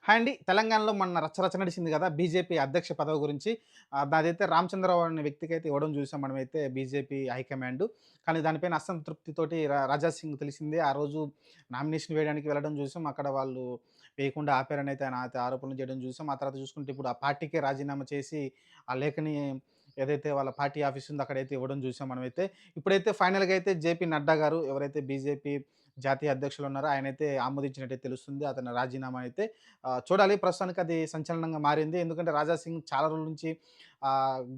Hi అండి. తెలంగాణలో మొన్న రచ్చరచ్చ నడిసింది గదా! బీజేపీ అధ్యక్ష పదవి గురించి. నాదైతే రామచంద్రరావు అనే వ్యక్తికైతే ఇవ్వడం చూసాం మనమైతే బీజేపీ హైకమాండు. కానీ దానిపైన అసంతృప్తితోటి రాజా సింగ్ తెలిసిందే. ఆ రోజు నామినేషన్ వేయడానికి వెళ్ళడం చూసాం. అక్కడ వాళ్ళు వేయకుండా ఆపారనైతే ఆయన అయితే ఆరోపణలు చేయడం చూసాం. ఆ తర్వాత చూసుకుంటే ఇప్పుడు ఆ పార్టీకే రాజీనామా చేసి ఆ లేఖని ఏదైతే వాళ్ళ పార్టీ ఆఫీస్ ఉందో అక్కడైతే ఇవ్వడం చూసాం మనమైతే. ఇప్పుడైతే ఫైనల్‌గా అయితే జేపీ నడ్డా గారు ఎవరైతే బీజేపీ జాతీయ అధ్యక్షులు ఉన్నారో ఆయనైతే ఆమోదించినట్టయితే తెలుస్తుంది. అతని రాజీనామా అయితే చూడాలి. ప్రస్తుతానికి అది సంచలనంగా మారింది. ఎందుకంటే 'రాజా సింగ్' చాలా రోజుల నుంచి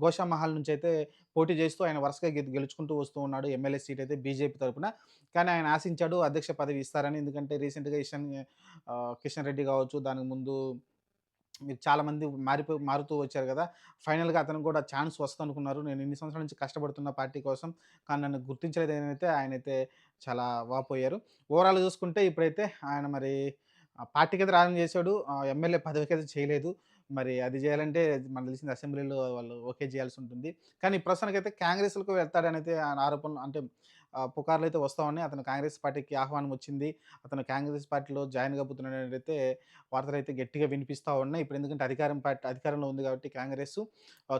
గోషామహల్ నుంచయితే పోటీ చేస్తూ ఆయన వరుసగా గెలుచుకుంటూ వస్తూ ఉన్నాడు. ఎమ్మెల్యే సీట్ అయితే బీజేపీ తరపున. కానీ ఆయన ఆశించాడు అధ్యక్ష పదవి ఇస్తారని. ఎందుకంటే రీసెంట్‌గా కిషన్ రెడ్డి కావచ్చు, దానికి ముందు మీరు చాలామంది మారుతూ వచ్చారు గదా! ఫైనల్‌గా అతనికి కూడా ఛాన్స్ వస్తదనుకున్నారు. నేను ఇన్ని సంవత్సరాల నుంచి కష్టపడుతున్న పార్టీ కోసం, కానీ నన్ను గుర్తించలేదనైతే ఆయనైతే చాలా వాపోయారు. ఓవరాల్‌గా చూసుకుంటే ఇప్పుడైతే ఆయన మరి పార్టీకైతే రాజీనామా చేసాడు. ఎమ్మెల్యే పదవికైతే చేయలేదు. మరి అది చేయాలంటే మనకు తెలిసింది అసెంబ్లీలో వాళ్ళు ఓకే చేయాల్సుంటుంది. కానీ ప్రస్తుతానికైతే కాంగ్రెస్‌లకు వెళ్తాడనైతే ఆయన ఆరోపణలు అంటే పుకార్లయితే వస్తా ఉన్నాయి. అతను కాంగ్రెస్ పార్టీకి ఆహ్వానం వచ్చింది. అతను కాంగ్రెస్ పార్టీలో జాయిన్ కాబోతున్నాడనైతే వార్తలైతే గట్టిగా వినిపిస్తా ఉన్నాయి. ఇప్పుడు ఎందుకంటే అధికారంలో ఉంది కాబట్టి కాంగ్రెసు.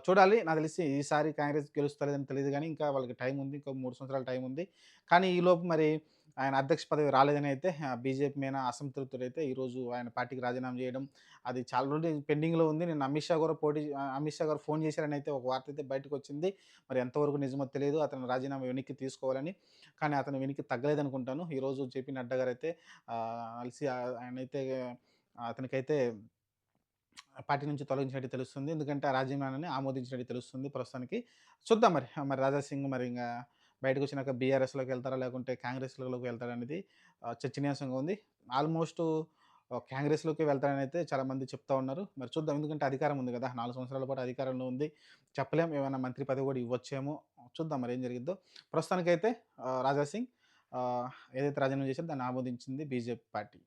చూడాలి. నాకు తెలిసి ఈసారి కాంగ్రెస్ గెలుస్తదో లేదో తెలీదు గానీ, ఇంకా వాళ్ళకి టైం ఉంది. ఇంకో 3 సంవత్సరాల టైం ఉంది. కానీ ఈలోపు మరి ఆయన అధ్యక్ష పదవి రాలేదని అయితే బీజేపీ మీద అసంతృప్తుడైతే ఈరోజు ఆయన పార్టీకి రాజీనామా చేయడం, అది చాలా రోజులు పెండింగ్‌లో ఉంది. నిన్న అమిత్ షా గారు ఫోన్ చేశారని అయితే ఒక వార్త అయితే బయటకొచ్చింది. మరి ఎంతవరకు నిజమో తెలియదు. అతను రాజీనామా వెనక్కి తీసుకోవాలని. కానీ అతను వెనక్కి తగ్గలేదనుకుంటాను. ఈరోజు జేపీ నడ్డా గారైతే కలిసి ఆయనైతే అతనికైతే పార్టీ నుంచి తొలగించినట్టు తెలుస్తుంది. ఎందుకంటే ఆ రాజీనామాని ఆమోదించినట్టు తెలుస్తుంది ప్రస్తుతానికి. చూద్దాం మరి. మరి 'రాజా సింగ్' మరి ఇంగా బయటకొచ్చినాక బీఆర్ఎస్‌లోకి వెళ్తారా? లేకుంటే కాంగ్రెస్‌లోకి వెళ్తారా? అనేది చర్చనీయాంశంగా ఉంది. ఆల్‌మోస్టు కాంగ్రెస్‌లోకే వెళ్తాడనైతే చాలామంది చెప్తా ఉన్నారు. మరి చూద్దాం. ఎందుకంటే అధికారం ఉంది గదా! 4 సంవత్సరాల పాటు అధికారంలో ఉంది. చెప్పలేం. ఏమైనా మంత్రి పదవి గూడా ఇవ్వచ్చేమో. చూద్దాం మరి ఏం జరిగిద్దో. ప్రస్తుతానికైతే 'రాజా సింగ్' ఏదైతే రాజీనామా చేసారో దాన్ని ఆమోదించింది బీజేపీ పార్టీ.